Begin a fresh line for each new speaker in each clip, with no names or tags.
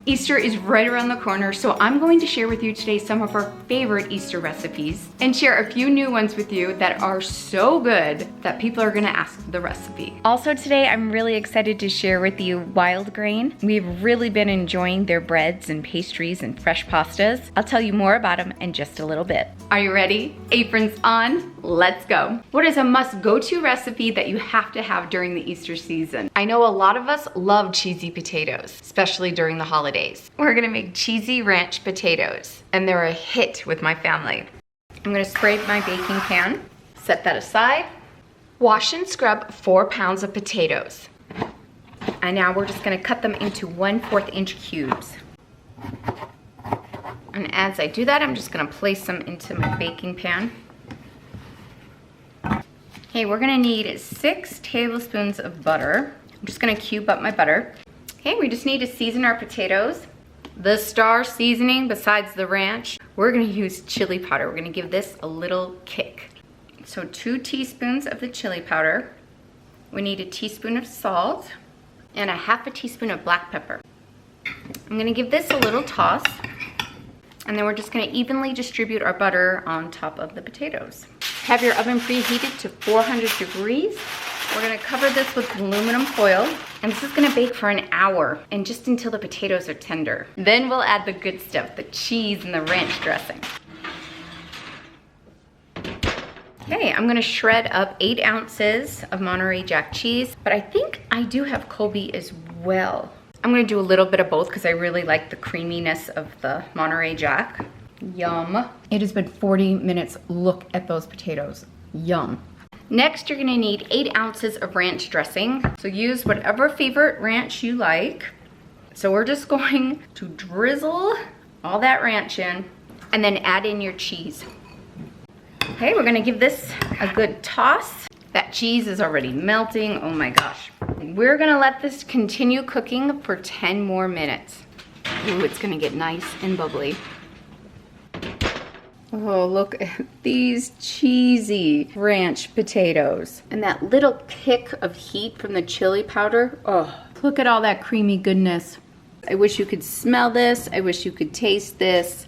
Easter is right around the corner, so I'm going to share with you today some of our favorite Easter recipes and share a few new ones with you that are so good that people are gonna ask the recipe. Also today, I'm really excited to share with you Wild Grain. We've really been enjoying their breads and pastries and fresh pastas. I'll tell you more about them in just a little bit. Are you ready? Aprons on, let's go. What is a must go-to recipe that you have to have during the Easter season? I know a lot of us love cheesy potatoes, especially during the holidays. We're gonna make cheesy ranch potatoes, and they're a hit with my family. I'm gonna spray my baking pan, set that aside. Wash and scrub 4 pounds of potatoes. And now we're just gonna cut them into 1/4 inch cubes. And as I do that, I'm just gonna place them into my baking pan. Okay, we're gonna need 6 tablespoons of butter. I'm just gonna cube up my butter. Okay, we just need to season our potatoes. The star seasoning, besides the ranch, we're gonna use chili powder. We're gonna give this a little kick. So 2 teaspoons of the chili powder. We need a teaspoon of salt and a 1/2 teaspoon of black pepper. I'm gonna give this a little toss, and then we're just gonna evenly distribute our butter on top of the potatoes. Have your oven preheated to 400 degrees. We're gonna cover this with aluminum foil, and this is gonna bake for an hour, and just until the potatoes are tender. Then we'll add the good stuff, the cheese and the ranch dressing. Okay, I'm gonna shred up 8 ounces of Monterey Jack cheese, but I think I do have Colby as well. I'm gonna do a little bit of both because I really like the creaminess of the Monterey Jack. Yum. It has been 40 minutes. Look at those potatoes. Yum. Next, you're gonna need 8 ounces of ranch dressing. So use whatever favorite ranch you like. So we're just going to drizzle all that ranch in and then add in your cheese. Okay, we're gonna give this a good toss. That cheese is already melting, oh my gosh. We're gonna let this continue cooking for 10 more minutes. Ooh, it's gonna get nice and bubbly. Oh, look at these cheesy ranch potatoes. And that little kick of heat from the chili powder. Oh, look at all that creamy goodness. I wish you could smell this. I wish you could taste this.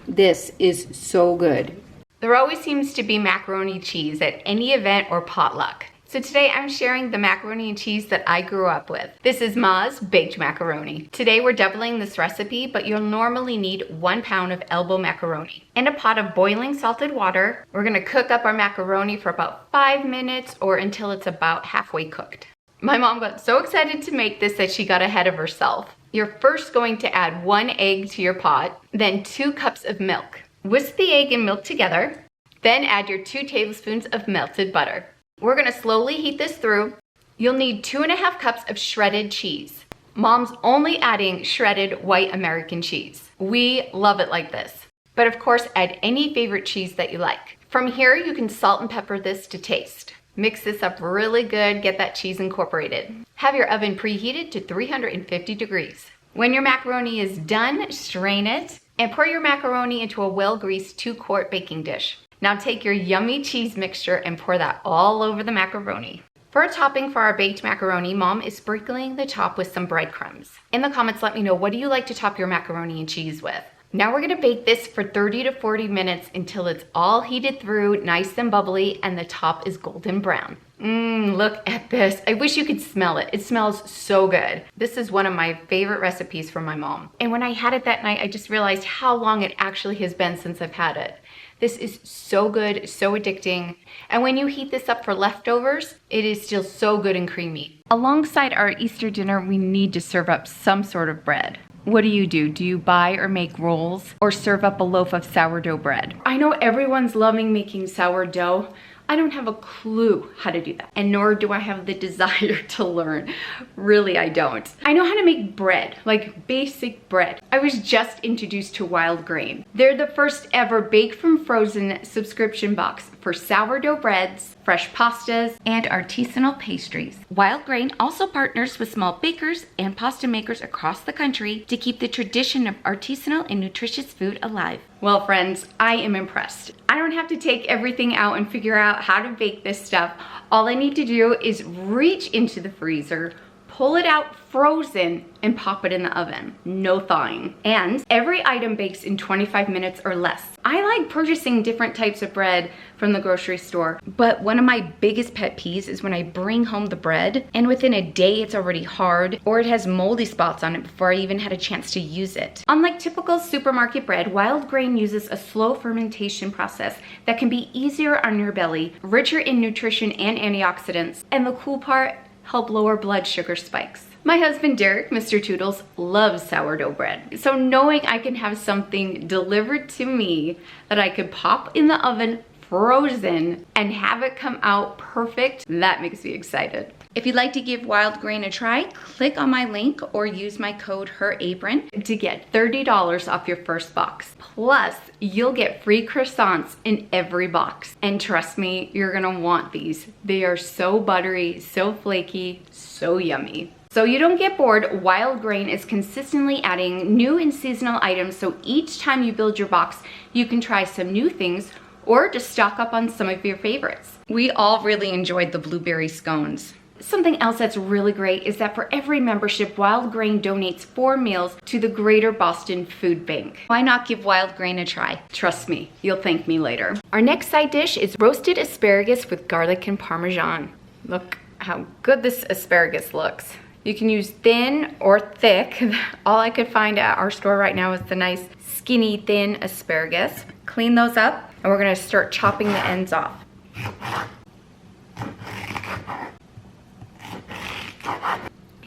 This is so good. There always seems to be macaroni cheese at any event or potluck. So today I'm sharing the macaroni and cheese that I grew up with. This is Ma's baked macaroni. Today we're doubling this recipe, but you'll normally need 1 pound of elbow macaroni. In a pot of boiling salted water, we're gonna cook up our macaroni for about 5 minutes or until it's about halfway cooked. My mom got so excited to make this that she got ahead of herself. You're first going to add 1 egg to your pot, then 2 cups of milk. Whisk the egg and milk together, then add your 2 tablespoons of melted butter. We're gonna slowly heat this through. You'll need 2½ cups of shredded cheese. Mom's only adding shredded white American cheese. We love it like this. But of course, add any favorite cheese that you like. From here, you can salt and pepper this to taste. Mix this up really good, get that cheese incorporated. Have your oven preheated to 350 degrees. When your macaroni is done, strain it and pour your macaroni into a well-greased 2-quart baking dish. Now take your yummy cheese mixture and pour that all over the macaroni. For a topping for our baked macaroni, Mom is sprinkling the top with some breadcrumbs. In the comments, let me know, what do you like to top your macaroni and cheese with? Now we're gonna bake this for 30 to 40 minutes until it's all heated through, nice and bubbly, and the top is golden brown. Look at this. I wish you could smell it. It smells so good. This is one of my favorite recipes from my mom. And when I had it that night, I just realized how long it actually has been since I've had it. This is so good, so addicting. And when you heat this up for leftovers, it is still so good and creamy. Alongside our Easter dinner, we need to serve up some sort of bread. What do? Do you buy or make rolls or serve up a loaf of sourdough bread? I know everyone's loving making sourdough. I don't have a clue how to do that, and nor do I have the desire to learn. Really, I don't. I know how to make bread, like basic bread. I was just introduced to Wild Grain. They're the first ever bake from frozen subscription box for sourdough breads, fresh pastas, and artisanal pastries. Wild Grain also partners with small bakers and pasta makers across the country to keep the tradition of artisanal and nutritious food alive. Well, friends, I am impressed. I don't have to take everything out and figure out how to bake this stuff. All I need to do is reach into the freezer, pull it out frozen and pop it in the oven. No thawing. And every item bakes in 25 minutes or less. I like purchasing different types of bread from the grocery store, but one of my biggest pet peeves is when I bring home the bread and within a day it's already hard or it has moldy spots on it before I even had a chance to use it. Unlike typical supermarket bread, wild grain uses a slow fermentation process that can be easier on your belly, richer in nutrition and antioxidants, and the cool part, help lower blood sugar spikes. My husband Derek, Mr. Toodles, loves sourdough bread. So knowing I can have something delivered to me that I could pop in the oven frozen and have it come out perfect, that makes me excited. If you'd like to give wild grain a try, click on my link or use my code HERAPRON to get $30 off your first box. Plus, you'll get free croissants in every box. And trust me, you're gonna want these. They are so buttery, so flaky, so yummy. So you don't get bored, Wild Grain is consistently adding new and seasonal items, so each time you build your box, you can try some new things or just stock up on some of your favorites. We all really enjoyed the blueberry scones. Something else that's really great is that for every membership, Wild Grain donates 4 meals to the Greater Boston Food Bank. Why not give Wild Grain a try? Trust me, you'll thank me later. Our next side dish is roasted asparagus with garlic and parmesan. Look how good this asparagus looks. You can use thin or thick. All I could find at our store right now is the nice skinny thin asparagus. Clean those up and we're gonna start chopping the ends off.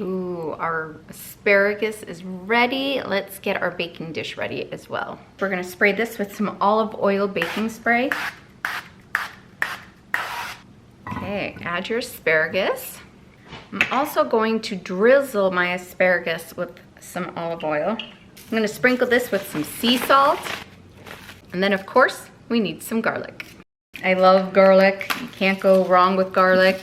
Ooh, our asparagus is ready. Let's get our baking dish ready as well. We're gonna spray this with some olive oil baking spray. Okay, add your asparagus. I'm also going to drizzle my asparagus with some olive oil. I'm gonna sprinkle this with some sea salt. And then of course, we need some garlic. I love garlic. You can't go wrong with garlic.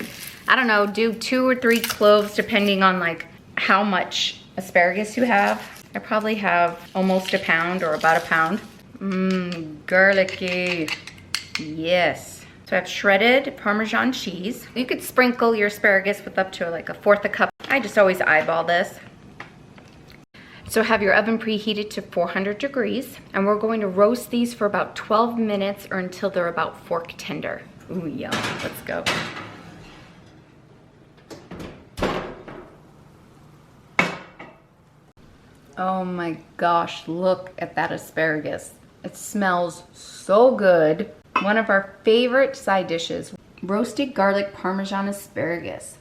I don't know, do 2 or 3 cloves depending on like how much asparagus you have. I probably have almost a pound or about a pound. Garlicky, yes. So I have shredded Parmesan cheese. You could sprinkle your asparagus with up to like 1/4 cup. I just always eyeball this. So have your oven preheated to 400 degrees, and we're going to roast these for about 12 minutes or until they're about fork tender. Ooh, yum, let's go. Oh my gosh, look at that asparagus. It smells so good. One of our favorite side dishes, roasted garlic Parmesan asparagus.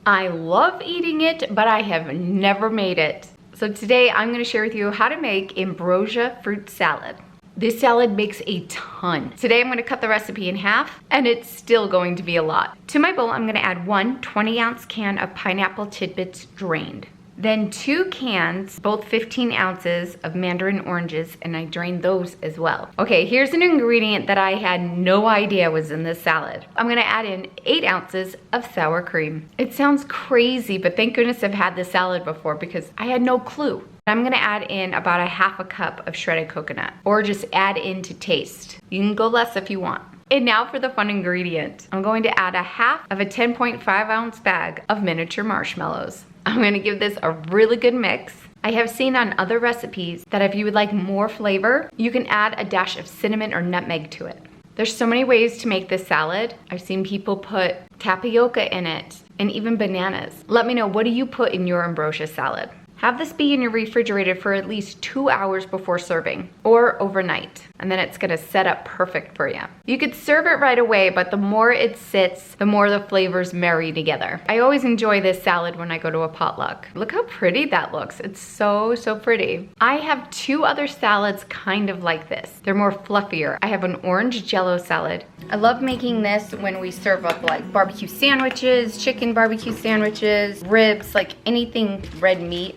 I love eating it, but I have never made it. So today I'm gonna share with you how to make ambrosia fruit salad. This salad makes a ton. Today I'm gonna cut the recipe in half, and it's still going to be a lot. To my bowl, I'm gonna add 1 20-ounce can of pineapple tidbits drained. Then 2 cans, both 15 ounces of mandarin oranges, and I drained those as well. Okay, here's an ingredient that I had no idea was in this salad. I'm gonna add in 8 ounces of sour cream. It sounds crazy, but thank goodness I've had this salad before because I had no clue. I'm gonna add in about 1/2 cup of shredded coconut, or just add in to taste. You can go less if you want. And now for the fun ingredient. I'm going to add 1/2 of a 10.5 ounce bag of miniature marshmallows. I'm gonna give this a really good mix. I have seen on other recipes that if you would like more flavor, you can add a dash of cinnamon or nutmeg to it. There's so many ways to make this salad. I've seen people put tapioca in it and even bananas. Let me know, what do you put in your ambrosia salad? Have this be in your refrigerator for at least 2 hours before serving, or overnight, and then it's gonna set up perfect for you. You could serve it right away, but the more it sits, the more the flavors marry together. I always enjoy this salad when I go to a potluck. Look how pretty that looks. It's so, so pretty. I have 2 other salads kind of like this. They're more fluffier. I have an orange jello salad. I love making this when we serve up like barbecue sandwiches, chicken barbecue sandwiches, ribs, like anything red meat,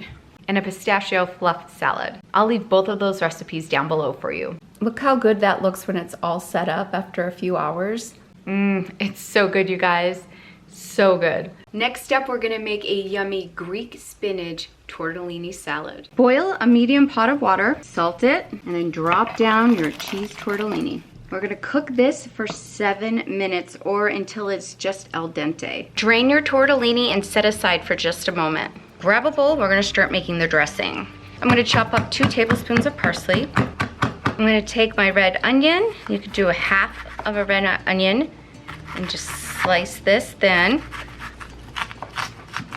and a pistachio fluff salad. I'll leave both of those recipes down below for you. Look how good that looks when it's all set up after a few hours. It's so good, you guys. So good. Next up, we're gonna make a yummy Greek spinach tortellini salad. Boil a medium pot of water, salt it, and then drop down your cheese tortellini. We're gonna cook this for 7 minutes or until it's just al dente. Drain your tortellini and set aside for just a moment. Grab a bowl, we're gonna start making the dressing. I'm gonna chop up 2 tablespoons of parsley. I'm gonna take my red onion. You could do a half of a red onion and just slice this thin.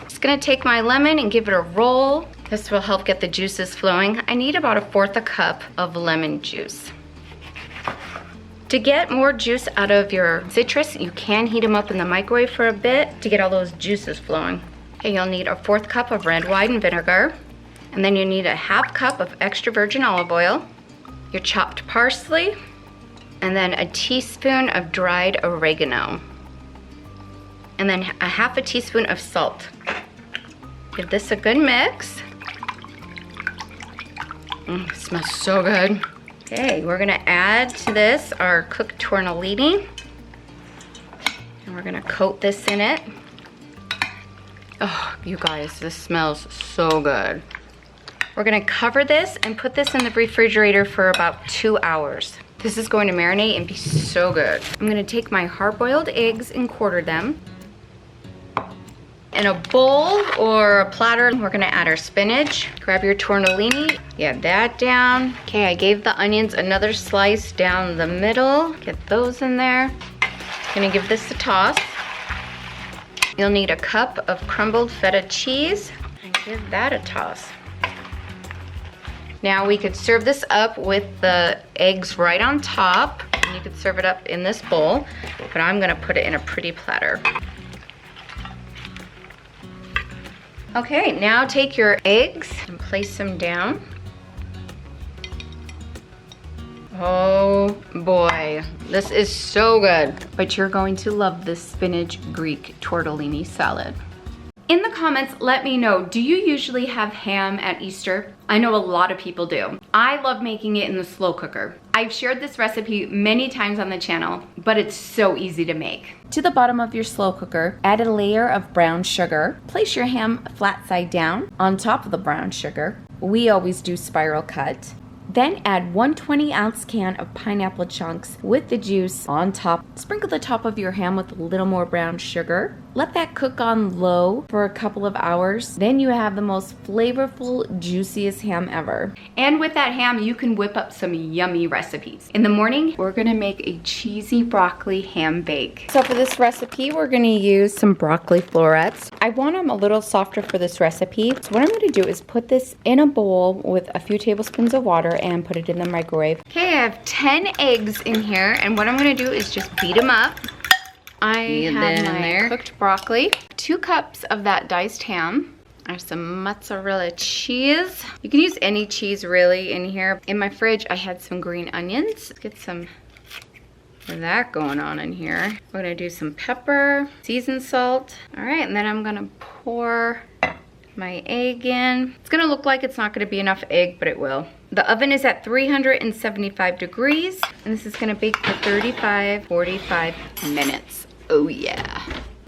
Just gonna take my lemon and give it a roll. This will help get the juices flowing. I need about 1/4 cup of lemon juice. To get more juice out of your citrus, you can heat them up in the microwave for a bit to get all those juices flowing. Okay, you'll need 1/4 cup of red wine vinegar, and then you need a 1/2 cup of extra virgin olive oil, your chopped parsley, and then a teaspoon of dried oregano, and then a 1/2 teaspoon of salt. Give this a good mix. It smells so good. Okay, we're gonna add to this our cooked tortellini, and we're gonna coat this in it. Oh, you guys, this smells so good. We're gonna cover this and put this in the refrigerator for about 2 hours. This is going to marinate and be so good. I'm gonna take my hard-boiled eggs and quarter them. In a bowl or a platter, we're gonna add our spinach. Grab your tortellini, add that down. Okay, I gave the onions another slice down the middle. Get those in there. Gonna give this a toss. You'll need a cup of crumbled feta cheese and give that a toss. Now we could serve this up with the eggs right on top. And you could serve it up in this bowl, but I'm gonna put it in a pretty platter. Okay, now take your eggs and place them down. Oh boy, this is so good. But you're going to love this spinach Greek tortellini salad. In the comments, let me know, do you usually have ham at Easter? I know a lot of people do. I love making it in the slow cooker. I've shared this recipe many times on the channel, but it's so easy to make. To the bottom of your slow cooker, add a layer of brown sugar. Place your ham flat side down on top of the brown sugar. We always do spiral cut. Then add 120-ounce can of pineapple chunks with the juice on top. Sprinkle the top of your ham with a little more brown sugar. Let that cook on low for a couple of hours. Then you have the most flavorful, juiciest ham ever. And with that ham, you can whip up some yummy recipes. In the morning, we're gonna make a cheesy broccoli ham bake. So for this recipe, we're gonna use some broccoli florets. I want them a little softer for this recipe. So what I'm gonna do is put this in a bowl with a few tablespoons of water and put it in the microwave. Okay, I have 10 eggs in here, and what I'm gonna do is just beat them up. I have my cooked broccoli, 2 cups of that diced ham. I have some mozzarella cheese. You can use any cheese really in here. In my fridge, I had some green onions. Let's get some of that going on in here. We're gonna do some pepper, seasoned salt. All right, and then I'm gonna pour my egg in. It's gonna look like it's not gonna be enough egg, but it will. The oven is at 375 degrees, and this is gonna bake for 45 minutes. Oh yeah.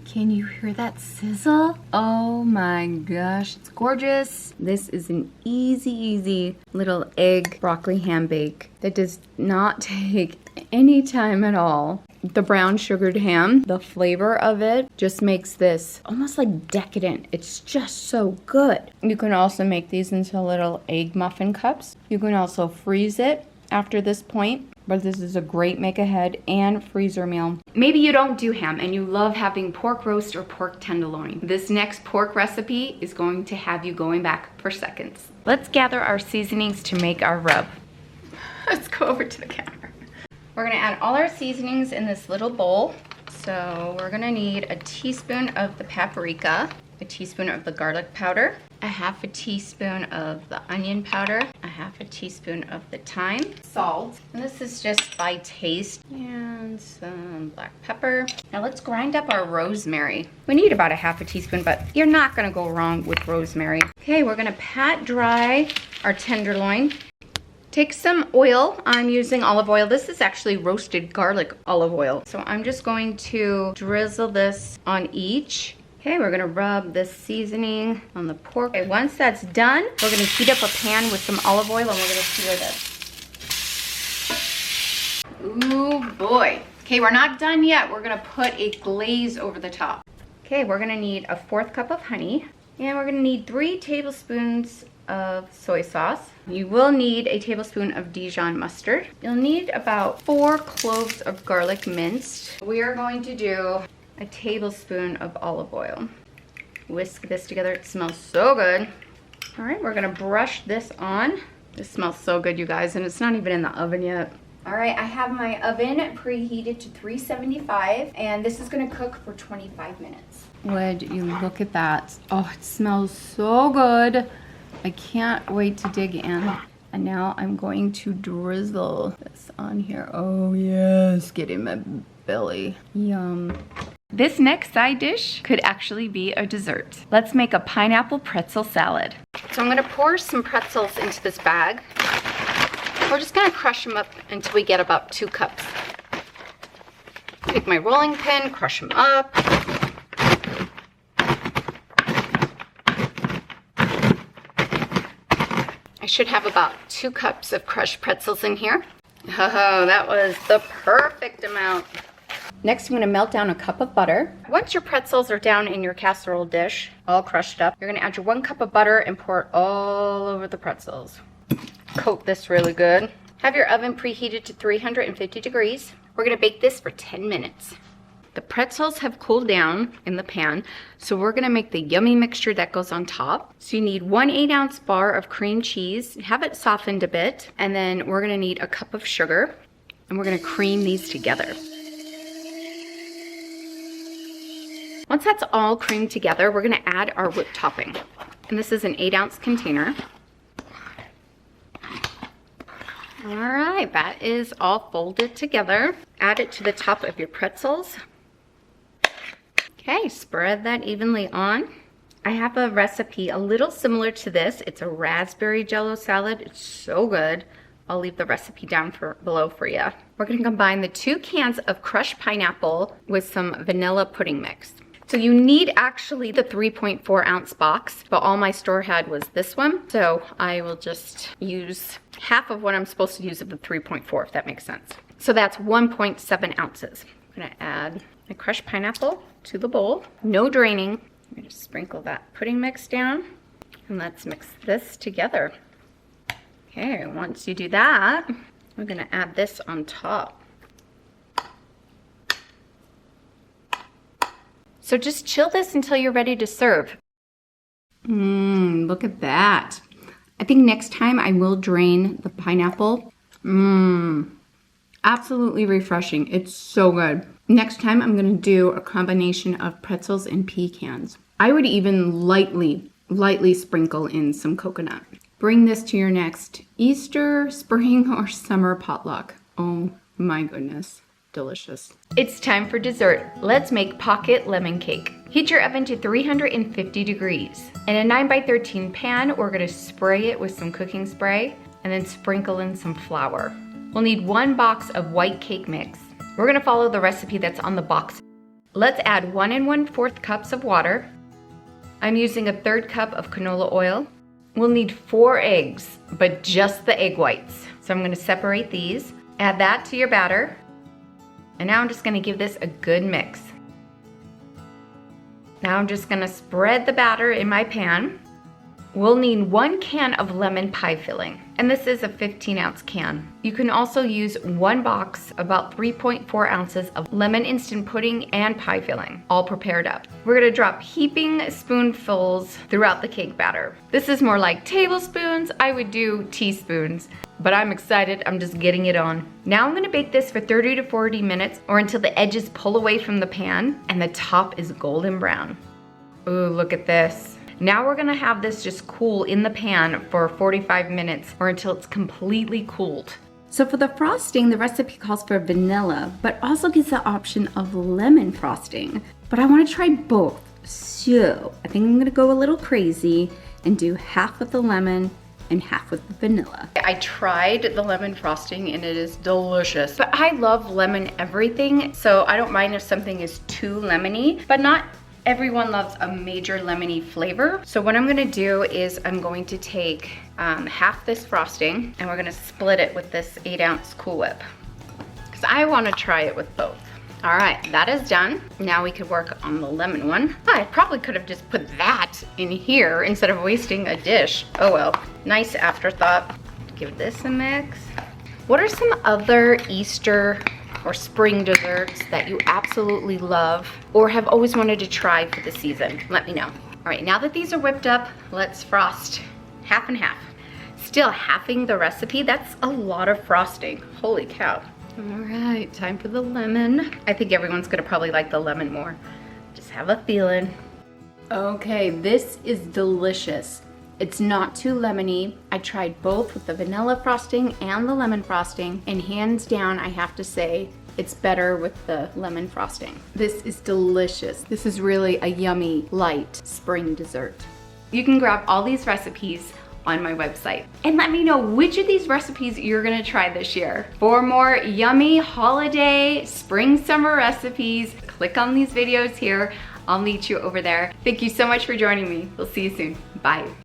Can you hear that sizzle? Oh my gosh, it's gorgeous. This is an easy little egg broccoli ham bake that does not take any time at all. The brown sugared ham, the flavor of it just makes this almost like decadent. It's just so good. You can also make these into little egg muffin cups. You can also freeze it after this point, but this is a great make ahead and freezer meal. Maybe you don't do ham and you love having pork roast or pork tenderloin. This next pork recipe is going to have you going back for seconds. Let's gather our seasonings to make our rub. Let's go over to the counter. We're gonna add all our seasonings in this little bowl. So we're gonna need a teaspoon of the paprika, a teaspoon of the garlic powder, a 1/2 teaspoon of the onion powder, a 1/2 teaspoon of the thyme, salt, and this is just by taste, and some black pepper. Now let's grind up our rosemary. We need about a 1/2 teaspoon, but you're not gonna go wrong with rosemary. Okay, we're gonna pat dry our tenderloin. Take some oil. I'm using olive oil. This is actually roasted garlic olive oil. So I'm just going to drizzle this on each. Okay, we're gonna rub this seasoning on the pork. Okay, once that's done, we're gonna heat up a pan with some olive oil and we're gonna sear this. Ooh boy. Okay, we're not done yet. We're gonna put a glaze over the top. Okay, we're gonna need a 1/4 cup of honey, and we're gonna need 3 tablespoons of soy sauce. You will need a tablespoon of Dijon mustard. You'll need about 4 cloves of garlic minced. We are going to do a tablespoon of olive oil. Whisk this together. It smells so good. All right, we're gonna brush this on. This smells so good, you guys, and it's not even in the oven yet. All right, I have my oven preheated to 375, and this is gonna cook for 25 minutes. Would you look at that? Oh, it smells so good. I can't wait to dig in. And now I'm going to drizzle this on here. Oh yes, get in my belly. Yum. This next side dish could actually be a dessert. Let's make a pineapple pretzel salad. So I'm gonna pour some pretzels into this bag. We're just gonna crush them up until we get about 2 cups. Take my rolling pin, crush them up. I should have about 2 cups of crushed pretzels in here. Oh, that was the perfect amount. Next, I'm gonna melt down a cup of butter. Once your pretzels are down in your casserole dish, all crushed up, you're gonna add your 1 cup of butter and pour it all over the pretzels. Coat this really good. Have your oven preheated to 350 degrees. We're gonna bake this for 10 minutes. The pretzels have cooled down in the pan, so we're gonna make the yummy mixture that goes on top. So you need 1 8-ounce bar of cream cheese, have it softened a bit, and then we're gonna need a cup of sugar, and we're gonna cream these together. Once that's all creamed together, we're gonna add our whipped topping. And this is an 8-ounce container. All right, that is all folded together. Add it to the top of your pretzels. Okay, spread that evenly on. I have a recipe a little similar to this. It's a raspberry jello salad. It's so good. I'll leave the recipe down below for you. We're gonna combine the 2 cans of crushed pineapple with some vanilla pudding mix. So you need actually the 3.4-ounce box, but all my store had was this one. So I will just use half of what I'm supposed to use of the 3.4, if that makes sense. So that's 1.7 ounces. I'm gonna add my crushed pineapple to the bowl. No draining. I'm gonna sprinkle that pudding mix down, and let's mix this together. Okay, once you do that, we're gonna add this on top. So just chill this until you're ready to serve. Look at that. I think next time I will drain the pineapple. Absolutely refreshing. It's so good. Next time I'm gonna do a combination of pretzels and pecans. I would even lightly sprinkle in some coconut. Bring this to your next Easter, spring, or summer potluck. Oh my goodness. Delicious. It's time for dessert. Let's make pocket lemon cake. Heat your oven to 350 degrees. In a 9x13 pan, we're gonna spray it with some cooking spray and then sprinkle in some flour. We'll need 1 box of white cake mix. We're gonna follow the recipe that's on the box. Let's add 1 1/4 cups of water. I'm using a 1/3 cup of canola oil. We'll need 4 eggs, but just the egg whites. So I'm gonna separate these. Add that to your batter. And now I'm just gonna give this a good mix. Now I'm just gonna spread the batter in my pan. We'll need 1 can of lemon pie filling, and this is a 15-ounce can. You can also use 1 box, about 3.4 ounces of lemon instant pudding and pie filling, all prepared up. We're gonna drop heaping spoonfuls throughout the cake batter. This is more like tablespoons. I would do teaspoons, but I'm excited. I'm just getting it on. Now I'm gonna bake this for 30 to 40 minutes or until the edges pull away from the pan and the top is golden brown. Ooh, look at this. Now we're gonna have this just cool in the pan for 45 minutes or until it's completely cooled. So for the frosting, the recipe calls for vanilla, but also gives the option of lemon frosting. But I wanna try both. So I think I'm gonna go a little crazy and do half with the lemon and half with the vanilla. I tried the lemon frosting and it is delicious. But I love lemon everything, so I don't mind if something is too lemony, but not everyone loves a major lemony flavor. So what I'm gonna do is I'm going to take half this frosting and we're gonna split it with this 8-ounce Cool Whip. because I want to try it with both. All right, that is done. Now we could work on the lemon one. I probably could have just put that in here instead of wasting a dish. Oh well, nice afterthought. Give this a mix. What are some other Easter or spring desserts that you absolutely love or have always wanted to try for the season? Let me know. All right, now that these are whipped up, let's frost half and half. Still halving the recipe, that's a lot of frosting. Holy cow. All right, time for the lemon. I think everyone's gonna probably like the lemon more. Just have a feeling. Okay, this is delicious. It's not too lemony. I tried both with the vanilla frosting and the lemon frosting, and hands down, I have to say, it's better with the lemon frosting. This is delicious. This is really a yummy, light spring dessert. You can grab all these recipes on my website and let me know which of these recipes you're gonna try this year. For more yummy holiday, spring, summer recipes, click on these videos here. I'll meet you over there. Thank you so much for joining me. We'll see you soon. Bye.